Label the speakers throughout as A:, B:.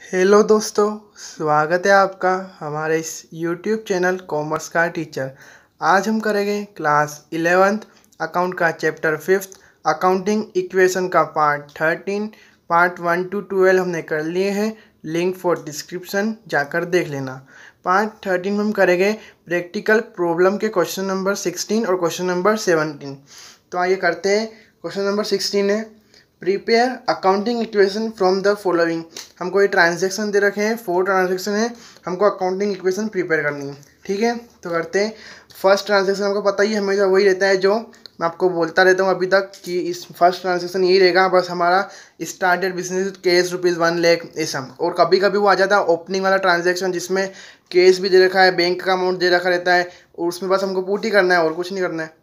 A: Hello दोस्तों, स्वागत है आपका हमारे इस यूट्यूब चैनल कॉमर्स का टीचर। आज हम करेंगे क्लास 11th अकाउंट का चैप्टर 5th अकाउंटिंग इक्वेशन का पार्ट 13। पार्ट 1 to 12 हमने कर लिए हैं। लिंक फॉर डिस्क्रिप्शन जाकर देख लेना। पार्ट 13 में हम करेंगे प्रैक्टिकल प्रॉब्लम के क्वेश्चन नंबर 16 और क्वेश्चन नंबर 17। तो आइए करते हैं। क्वेश्चन नंबर 16 है, prepare accounting equation from the following. हमको ये ट्रांजेक्शन दे रखे हैं, 4 ट्रांजेक्शन है, हमको अकाउंटिंग इक्वेशन प्रिपेयर करनी है। ठीक है, तो करते हैं। फर्स्ट ट्रांजेक्शन हमको पता ही हमेशा वही रहता है जो मैं आपको बोलता रहता हूँ अभी तक कि इस फर्स्ट ट्रांजेक्शन यही रहेगा, बस हमारा स्टार्टेड बिजनेस कैश ₹1 लाख ऐसा। और कभी कभी वो आ जाता है ओपनिंग वाला ट्रांजेक्शन जिसमें कैश भी दे रखा है, बैंक का अमाउंट दे रखा रहता है और उसमें बस हमको पुट ही करना है और कुछ नहीं करना है।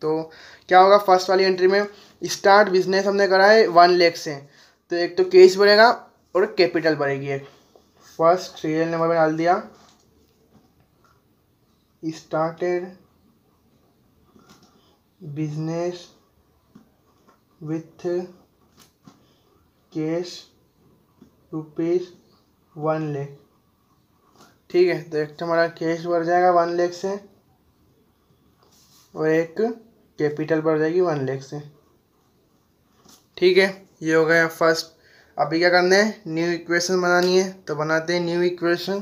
A: तो क्या होगा, फर्स्ट वाली एंट्री में स्टार्ट बिजनेस हमने करा है 1 लाख से, तो एक तो कैश बढ़ेगा और कैपिटल बढ़ेगी। एक फर्स्ट सीरियल नंबर में डाल दिया started business with cash ₹1 lakh. ठीक है, तो एक तो हमारा कैश बढ़ जाएगा 1 लाख से और एक कैपिटल बढ़ जाएगी 1 लाख से। ठीक है, ये हो गया फर्स्ट। अभी क्या करना है, न्यू इक्वेशन बनानी है, तो बनाते हैं न्यू इक्वेशन।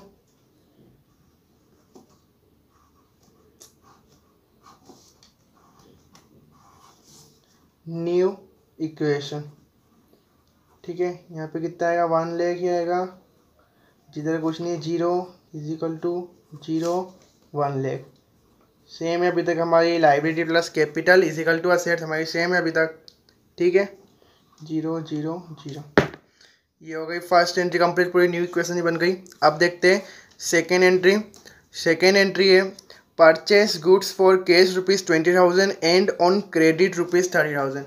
A: न्यू इक्वेशन, ठीक है, यहाँ पे कितना आएगा, 1 लाख ही आएगा, जिधर कुछ नहीं है 0 = 0 1 लाख। सेम है अभी तक हमारी लाइबिलिटी प्लस कैपिटल = असेट हमारी सेम है अभी तक। ठीक है, 0 0 0। ये हो गई फर्स्ट एंट्री कंप्लीट, पूरी न्यू इक्वेशन ही बन गई। अब देखते हैं सेकेंड एंट्री। सेकेंड एंट्री है purchase goods for cash ₹20,000 and on credit ₹30,000।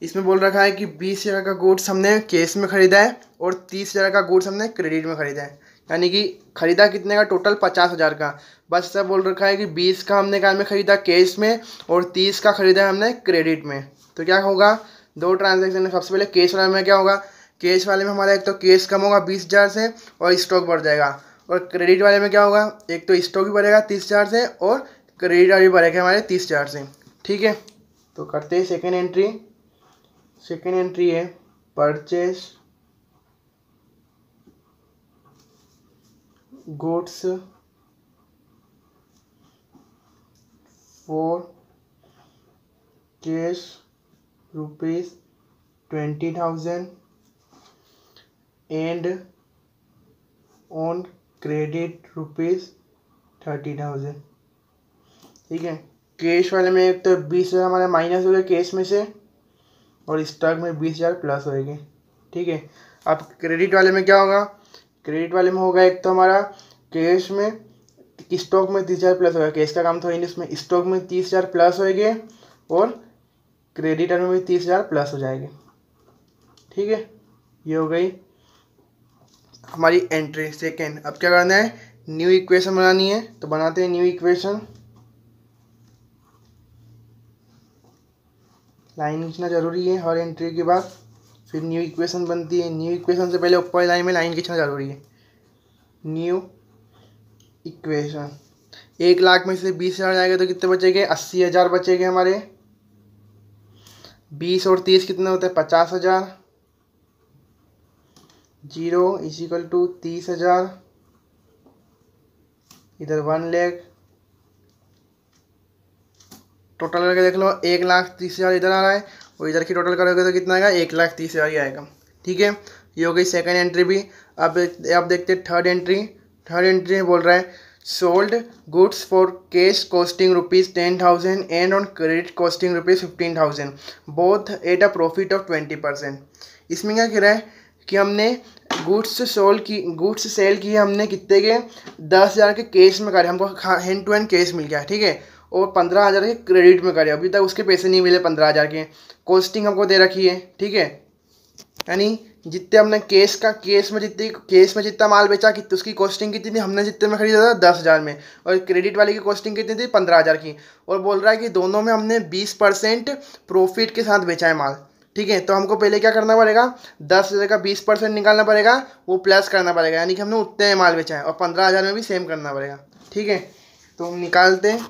A: इसमें बोल रखा है कि 20,000 का गुड्स हमने कैश में ख़रीदा है और 30,000 का गुड्स हमने क्रेडिट में ख़रीदा है, यानी कि ख़रीदा कितने का, टोटल 50,000 का। बस ऐसा बोल रखा है कि 20 का हमने क्या में ख़रीदा, कैश में, और 30 का ख़रीदा है हमने क्रेडिट में। तो क्या होगा, दो ट्रांजेक्शन है। सबसे पहले कैश वाले में क्या होगा, कैश वाले में हमारा एक तो कैश कम होगा 20,000 से और स्टॉक बढ़ जाएगा। और क्रेडिट वाले में क्या होगा, एक तो स्टॉक भी बढ़ेगा 30,000 से और क्रेडिट भी बढ़ेगा हमारे 30,000 से। ठीक है, तो करते हैं सेकेंड एंट्री। सेकेंड एंट्री है purchase goods for cash ₹20,000 and on credit ₹30,000। ठीक है, कैश वाले में एक तो 20,000 हमारे माइनस हो गए कैश में से और स्टॉक में 20,000 प्लस होएंगे। ठीक है, अब क्रेडिट वाले में क्या होगा, क्रेडिट वाले में होगा एक तो हमारा कैश में, स्टॉक में 30,000 प्लस होगा, कैश का काम तो है नहीं उसमें, स्टॉक में 30,000 प्लस होएंगे और क्रेडिट वाले में भी 30,000 प्लस हो जाएंगे। ठीक है, ये हो गई हमारी एंट्री सेकेंड। अब क्या करना है, न्यू इक्वेशन बनानी है, तो बनाते हैं न्यू इक्वेशन। लाइन खींचना जरूरी है हर एंट्री के बाद, फिर न्यू इक्वेशन बनती है। न्यू इक्वेशन से पहले ऊपर लाइन में लाइन खींचना जरूरी है। न्यू इक्वेशन, 1 लाख में से 20,000 जाएगा तो कितने बचेंगे, 80,000 बचेंगे हमारे। 20 और 30 कितने होते हैं, 50,000। 0 = 30,000, इधर 1 लाख। टोटल करके देख लो, 1,30,000 इधर आ रहा है और इधर की टोटल करोगे तो कितना आएगा, 1,30,000 ही आएगा। ठीक है, ये हो गई सेकेंड एंट्री भी। अब देखते हैं थर्ड एंट्री। थर्ड एंट्री में बोल रहा है sold goods for cash costing ₹10,000 and on credit costing ₹15,000 both at a profit of 20%। इसमें क्या कह रहा है कि हमने गुड्स सेल किए हमने कितने के, 10,000 के कैश में करे, हमको हैंड टू हैंड कैश मिल गया। ठीक है, और 15,000 के क्रेडिट में करे, अभी तक उसके पैसे नहीं मिले 15,000 के। कॉस्टिंग हमको दे रखी है। ठीक है, यानी जितने हमने कैश में जितना माल बेचा कि उसकी कॉस्टिंग कितनी थी, हमने जितने में खरीदा था 10,000 में, और क्रेडिट वाले की कॉस्टिंग कितनी थी 15,000 की। और बोल रहा है कि दोनों में हमने 20% प्रॉफिट के साथ बेचा है माल। ठीक है। तो हमको पहले क्या करना पड़ेगा, 10,000 का 20% निकालना पड़ेगा, वो प्लस करना पड़ेगा, यानी कि हमने उतने में माल बेचा है, और 15,000 में भी सेम करना पड़ेगा। ठीक है, तो हम निकालते हैं।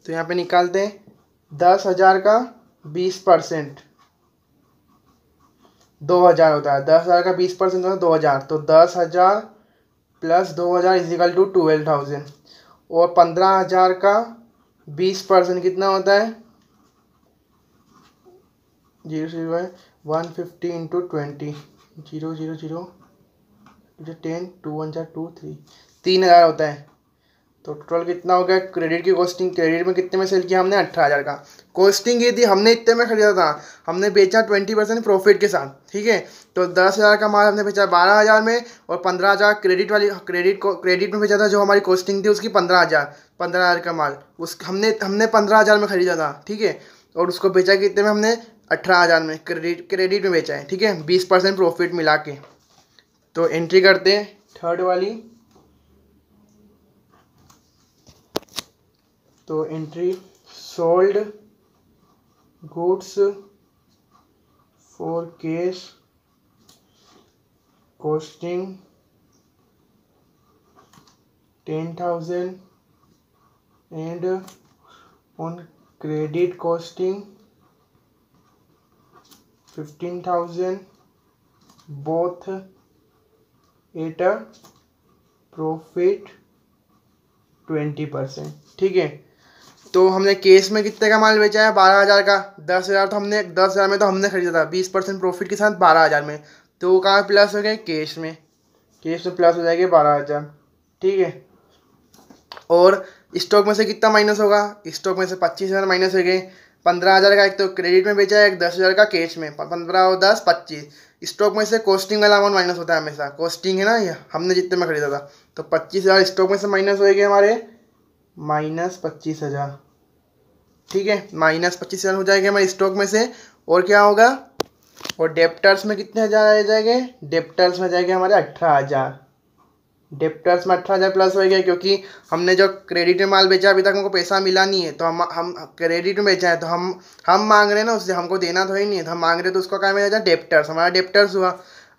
A: तो यहाँ पे निकालते हैं 10,000 का 20% 2,000 होता है। 10,000 का 20% होता है 2,000, तो 10,000 प्लस 2,000 इजिकल टू 12,000। और 15,000 का 20% कितना होता है, 150 इंटू 20, 0,0,0, 10, 2 1 2 3, 3,000 होता है। तो टोटल कितना हो गया क्रेडिट की कॉस्टिंग, क्रेडिट में कितने में सेल किया हमने, 18,000 का। कॉस्टिंग ये थी, हमने इतने में खरीदा था, हमने बेचा 20% प्रॉफिट के साथ। ठीक है, तो 10,000 का माल हमने बेचा 12,000 में, और 15,000 क्रेडिट में बेचा था, जो हमारी कॉस्टिंग थी उसकी 15,000 का माल उस हमने 15,000 में खरीदा था। ठीक है, और उसको बेचा कितने में हमने, 18,000 में क्रेडिट में बेचा है। ठीक है, 20% प्रॉफिट मिला के। तो एंट्री करते हैं थर्ड वाली। तो entry sold goods for cash costing 10,000 and on credit costing 15,000 both at a profit 20%। ठीक है, तो हमने केस में कितने का माल बेचा है, 12,000 का। 10,000 तो हमने 10,000 में तो हमने खरीदा था 20% प्रॉफिट के साथ 12,000 में, तो वो कहाँ प्लस हो गए, केस में प्लस हो जाएंगे 12,000। ठीक है, और स्टॉक में से कितना माइनस होगा, स्टॉक में से 25,000 माइनस हो गए। 15,000 का एक तो क्रेडिट में बेचा है, एक 10,000 का कैश में, 15 और 10 25। स्टॉक में से कॉस्टिंग वाला अमाउंट माइनस होता है हमेशा, कॉस्टिंग है ना ये, हमने जितने में खरीदा था। तो 25,000 स्टॉक में से माइनस हो गए हमारे, -25,000। ठीक है, -25,000 हो जाएगा हमारे स्टॉक में से। और क्या होगा, और डेप्टर्स में कितने हज़ार आ जाएंगे, डेप्टर्स में जाएंगे हमारे 18,000। डेप्टर्स में 18,000 प्लस हो गया, क्योंकि हमने जो क्रेडिट में माल बेचा अभी तक हमको पैसा मिला नहीं है, तो हम क्रेडिट में बेचा है, तो हम मांग रहे हैं ना उससे, हमको देना तो ही नहीं है, तो हम मांग रहे हैं, तो उसका क्या मिला, डेप्टर्स, हमारा डेप्टर्स हुआ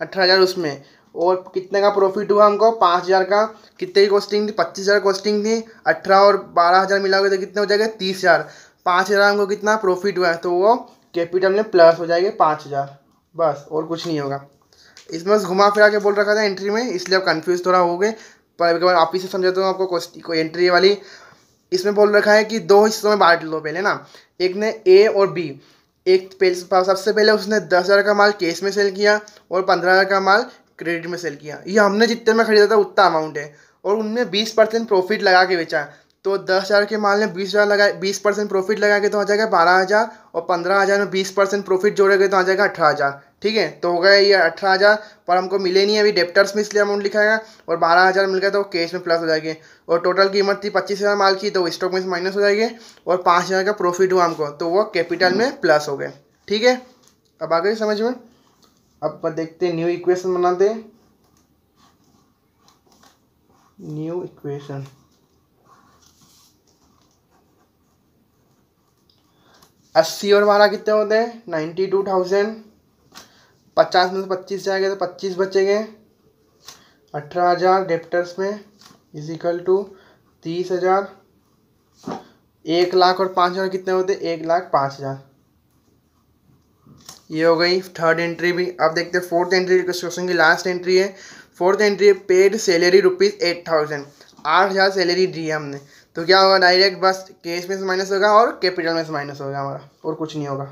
A: 18,000 उसमें। और कितने का प्रॉफिट हुआ हमको, 5,000 का। कितने की कॉस्टिंग थी, 25,000 कॉस्टिंग थी, 18 और 12,000 मिला हुआ तो कितने हो जाएगा, 30,000। 5,000 हमको कितना प्रॉफिट हुआ है, तो वो कैपिटल में प्लस हो जाएगा 5,000, बस और कुछ नहीं होगा। इसमें बस घुमा फिरा के बोल रखा था एंट्री में, इसलिए आप कंफ्यूज थोड़ा हो गए, पर एक बार आप ही से समझाता हूँ आपको। कोई एंट्री वाली इसमें बोल रखा है कि 2 हिस्सों में बांट लो पहले ना, एक ने ए और बी। सबसे पहले उसने 10,000 का माल कैश में सेल किया, और 15,000 का माल क्रेडिट में सेल किया। ये हमने जितने में खरीदा था उतना अमाउंट है, और उनने 20% प्रॉफिट लगा के बेचा। तो 10,000 के माल ने 20,000 लगा, 20% प्रॉफिट लगा के तो आ जाएगा 12,000, और 15,000 में 20% प्रॉफिट जोड़ेंगे तो आ जाएगा 18,000। ठीक है, तो हो गया ये 18,000, पर हमको मिले नहीं अभी डेप्टर्स में, इसलिए अमाउंट लिखा है। और 12,000 मिल गया तो कैश में प्लस हो जाएगी। और टोटल कीमत थी 25,000 माल की, तो स्टॉक में से माइनस हो जाएगी। और 5,000 का प्रॉफिट हुआ हमको, तो वो कैपिटल में प्लस हो गए। ठीक है, अब आ गई समझ में। अब देखते हैं न्यू इक्वेशन बनाते हैं। न्यू इक्वेशन, अस्सी और 12 कितने होते हैं, 92,000। 50 में से 25 जाएंगे तो 25 बचेंगे। 18,000 डेप्टर्स में इजिकल टू 30,000। 1,00,000 और 5,000 कितने होते हैं, 1,05,000। ये हो गई थर्ड एंट्री भी। अब देखते हैं फोर्थ एंट्री, क्वेश्चन की लास्ट एंट्री है। Fourth entry, paid salary ₹8,000। 8,000 salary दी है हमने, तो क्या होगा, डायरेक्ट बस कैश में से माइनस होगा और कैपिटल में से माइनस होगा हमारा, और कुछ नहीं होगा।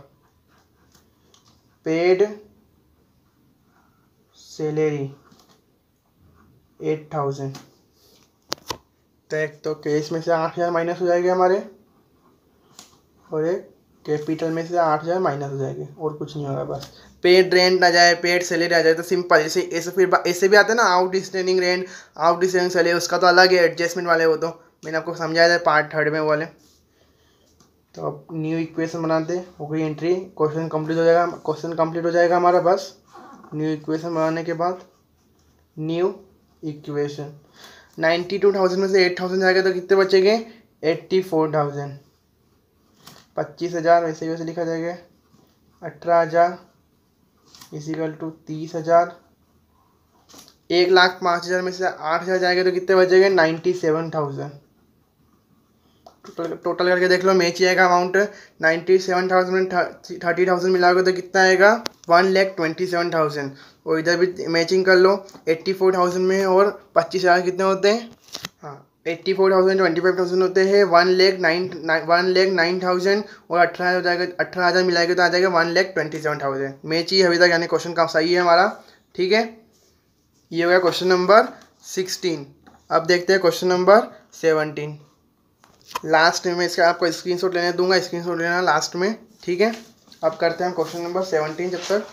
A: पेड सैलरी 8,000, तो एक तो कैश में से 8,000 माइनस हो जाएंगे हमारे, और एक कैपिटल में से 8,000 माइनस हो जाएंगे, और कुछ नहीं होगा बस। पेड रेंट आ जाए, पेड सैलरी आ जाए तो सिंपल, जैसे ऐसे फिर ऐसे भी आते हैं ना, आउटस्टैंडिंग रेंट, आउटस्टैंडिंग सैलरी, उसका तो अलग है, एडजस्टमेंट वाले वो तो मैंने आपको समझाया था पार्ट थर्ड में वाले। तो अब न्यू इक्वेशन बनाते हो गई एंट्री, क्वेश्चन कंप्लीट हो जाएगा, क्वेश्चन कंप्लीट हो जाएगा हमारा बस। न्यू इक्वेशन बनाने के बाद न्यू इक्वेशन, 92,000 में से 8,000 जाएगा तो कितने बचेंगे, 84,000। 25,000 वैसे ही वैसे लिखा जाएगा। 18,000 इजिकल टू 30,000। 1,05,000 में से 8,000 जाएंगे तो कितने बचेंगे? 97,000। टोटल करके देख लो, मैच आएगा अमाउंट 97,000 में 30,000 मिलाओगे तो कितना आएगा? 1,27,000। और इधर भी मैचिंग कर लो, 84,000 में और 25,000 कितने होते हैं? हाँ, 84,000 25,000 होते हैं 1,09,000 और 18,000 हो जाएगा। 18,000 मिलाएंगे तो आ जाएगा 1,27,000। मैच ही अभी तक, यानी क्वेश्चन का सही है हमारा। ठीक है, ये हो गया क्वेश्चन नंबर 16। अब देखते हैं क्वेश्चन नंबर 17। लास्ट में इसका आपको स्क्रीनशॉट लेने दूंगा, स्क्रीनशॉट लेना लास्ट में। ठीक है, अब करते हैं क्वेश्चन नंबर 17 जब तक।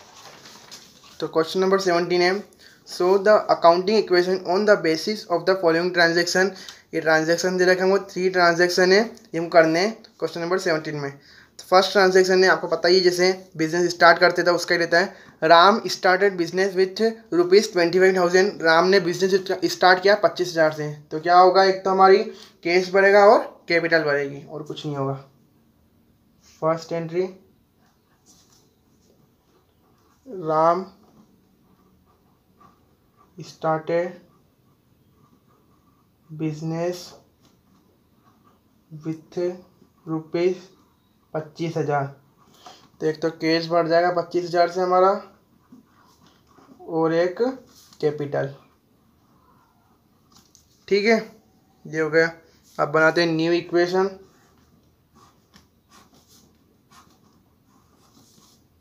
A: तो क्वेश्चन नंबर 17 है, so the accounting equation on the basis of the following transaction. ये ट्रांजेक्शन दे रखे हैं, वो 3 ट्रांजेक्शन है, ये हम करने हैं क्वेश्चन नंबर 17 में। तो फर्स्ट ट्रांजेक्शन है, आपको पता ही, जैसे बिजनेस स्टार्ट करते थे उसका ही रहता है। Ram started business with ₹25,000। Ram ने बिजनेस स्टार्ट किया 25,000 से। तो क्या होगा? एक तो हमारी कैश बढ़ेगा और कैपिटल बढ़ेगी, और कुछ नहीं होगा। First entry, Ram started business with ₹25,000। तो एक तो कैश बढ़ जाएगा 25,000 से हमारा, और एक कैपिटल। ठीक है, ये हो गया। अब बनाते हैं न्यू इक्वेशन।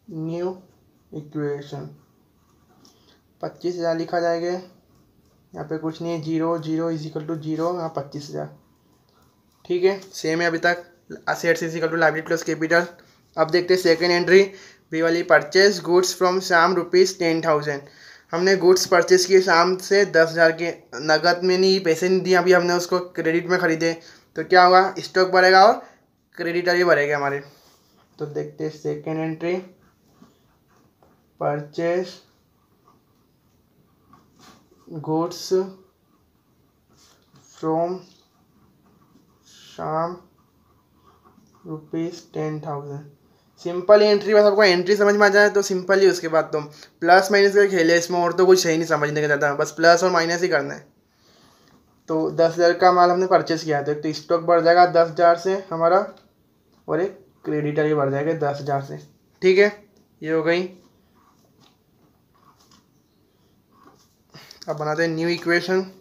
A: न्यू इक्वेशन 25,000 लिखा जाएगा। यहाँ पे कुछ नहीं है, 0 0 इजिकल टू 0, यहाँ 25,000। ठीक है, सेम है अभी तक। Assets is equal to liability plus capital. अब देखते हैं सेकेंड एंट्री, बी वाली, परचेज गुड्स फ्रॉम शाम ₹10,000। हमने गुड्स परचेज किए शाम से 10,000 के, नगद में नहीं, पैसे नहीं दिए, अभी हमने उसको क्रेडिट में खरीदे। तो क्या होगा? स्टॉक बढ़ेगा और क्रेडिटर भी बढ़ेगा हमारे। तो देखते हैं second entry, purchase goods from Shyam ₹10,000। Simple he entry, बस आपको एंट्री समझ में आ जाए तो सिंपल ही। उसके बाद तो प्लस माइनस का खेल है इसमें, और तो कुछ है नहीं समझने का ज़्यादा, बस प्लस और माइनस ही करना है। तो 10,000 का माल हमने परचेस किया था, तो स्टॉक बढ़ जाएगा 10,000 से हमारा, और एक क्रेडिटर भी बढ़ जाएगा 10,000 से। ठीक है, ये हो गई। अब बनाते हैं न्यू इक्वेशन।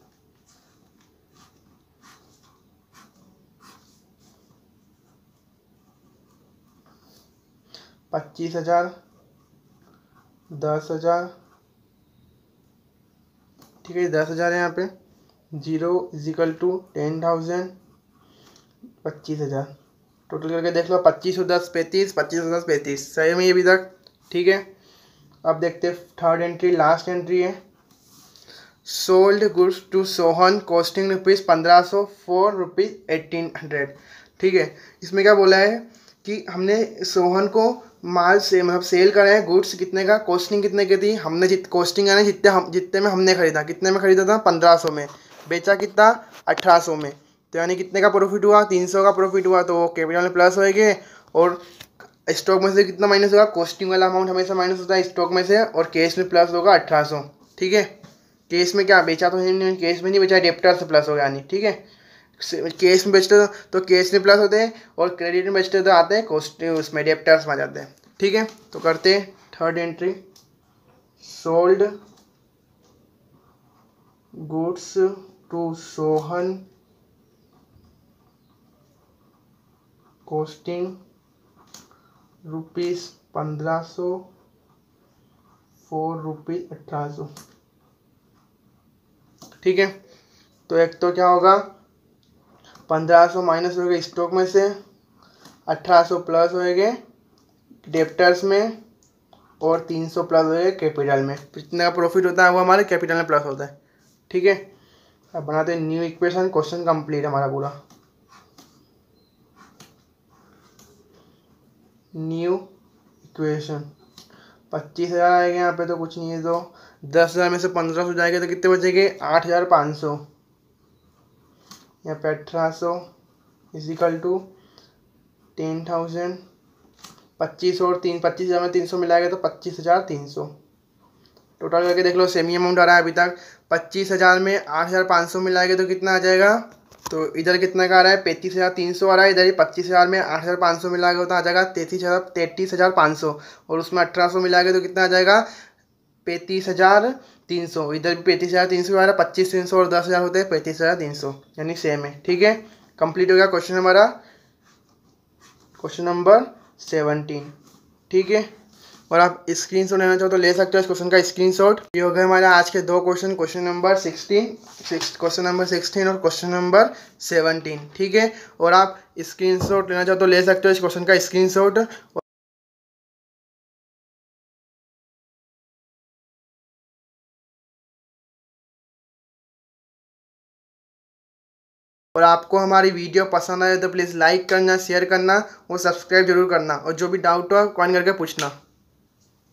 A: $25,000, 10,000। ठीक है, 10,000 है यहाँ पे। 0 इजिकल टू 10,000, 25,000। टोटल करके देख लो, 25 और 10 35, 25 और 10 35, सही में ये अभी तक। ठीक है, अब देखते हैं थर्ड एंट्री, लास्ट एंट्री है। Sold goods to Sohan costing ₹1,500 for ₹1,800। ठीक है, इसमें क्या बोला है कि हमने सोहन को माल से मतलब सेल करा है, गुड्स कितने का, कॉस्टिंग कितने की थी, हमने कॉस्टिंग यानी जितने में हमने खरीदा, कितने में खरीदा था? 1,500 में। बेचा कितना? 1,800 में। तो यानी कितने का प्रॉफिट हुआ? 300 का प्रॉफिट हुआ। तो वो कैपिटल में प्लस होएंगे, और स्टॉक में से कितना माइनस होगा? कॉस्टिंग वाला अमाउंट हमेशा माइनस होता है स्टॉक में से, और कैश में प्लस होगा 1,800। ठीक है, केस में क्या बेचा तो नहीं, केस में नहीं बेचा, डेप्टर से प्लस हो गया नहीं। ठीक है, केस में बेचते तो केस में प्लस होते हैं, और क्रेडिट में बेचते तो आते हैं कॉस्ट, उसमें डेप्टर्स में आ जाते हैं। ठीक है, तो करते हैं third entry, sold goods to Sohan costing ₹1,500 for ₹1,800। ठीक है, तो एक तो क्या होगा? 1,500 माइनस हो गए स्टॉक में से, 1,800 प्लस होएंगे डेप्टर्स में, और 300 प्लस होएंगे कैपिटल में। जितना प्रॉफिट होता है वो हमारे कैपिटल में प्लस होता है। ठीक है, अब बनाते हैं न्यू इक्वेशन। क्वेश्चन कंप्लीट हमारा पूरा। न्यू इक्वेशन 25,000 आएगा यहाँ पे, तो कुछ नहीं है। तो 10,000 में से 1,500 जाएगा तो कितने बचेंगे? 8,500। यहाँ पे 1,800 इजिकल टू 10,000। 25 और 3, 25,000 में 300 मिलाएगा तो 25,300। टोटल करके देख लो, सेम ही अमाउंट आ रहा है अभी तक। 25,000 में 8,500 मिलाएंगे तो कितना आ जाएगा? तो इधर कितना का आ रहा है? 35,300 आ रहा है। इधर ही 25,000 में 8,500 मिलाएंगे तो आ जाएगा 33,500। और उसमें 1,800 मिलाएंगे तो कितना आ जाएगा? 35,300। इधर भी 35,300 आ रहा है। 25,300 और 10,000 होते हैं 35,300, यानी सेम है। ठीक है, कंप्लीट हो गया क्वेश्चन हमारा, क्वेश्चन नंबर 17। ठीक है, और आप स्क्रीनशॉट लेना चाहो तो ले सकते हो इस क्वेश्चन का स्क्रीनशॉट। ये हो गए हमारे आज के दो क्वेश्चन, क्वेश्चन नंबर 16 और क्वेश्चन नंबर 17। ठीक है, और आप स्क्रीनशॉट लेना चाहो तो ले सकते हो इस क्वेश्चन का स्क्रीनशॉट। और आपको हमारी वीडियो पसंद आए तो प्लीज़ लाइक करना, शेयर करना और सब्सक्राइब जरूर करना। और जो भी डाउट हो कमेंट करके पूछना।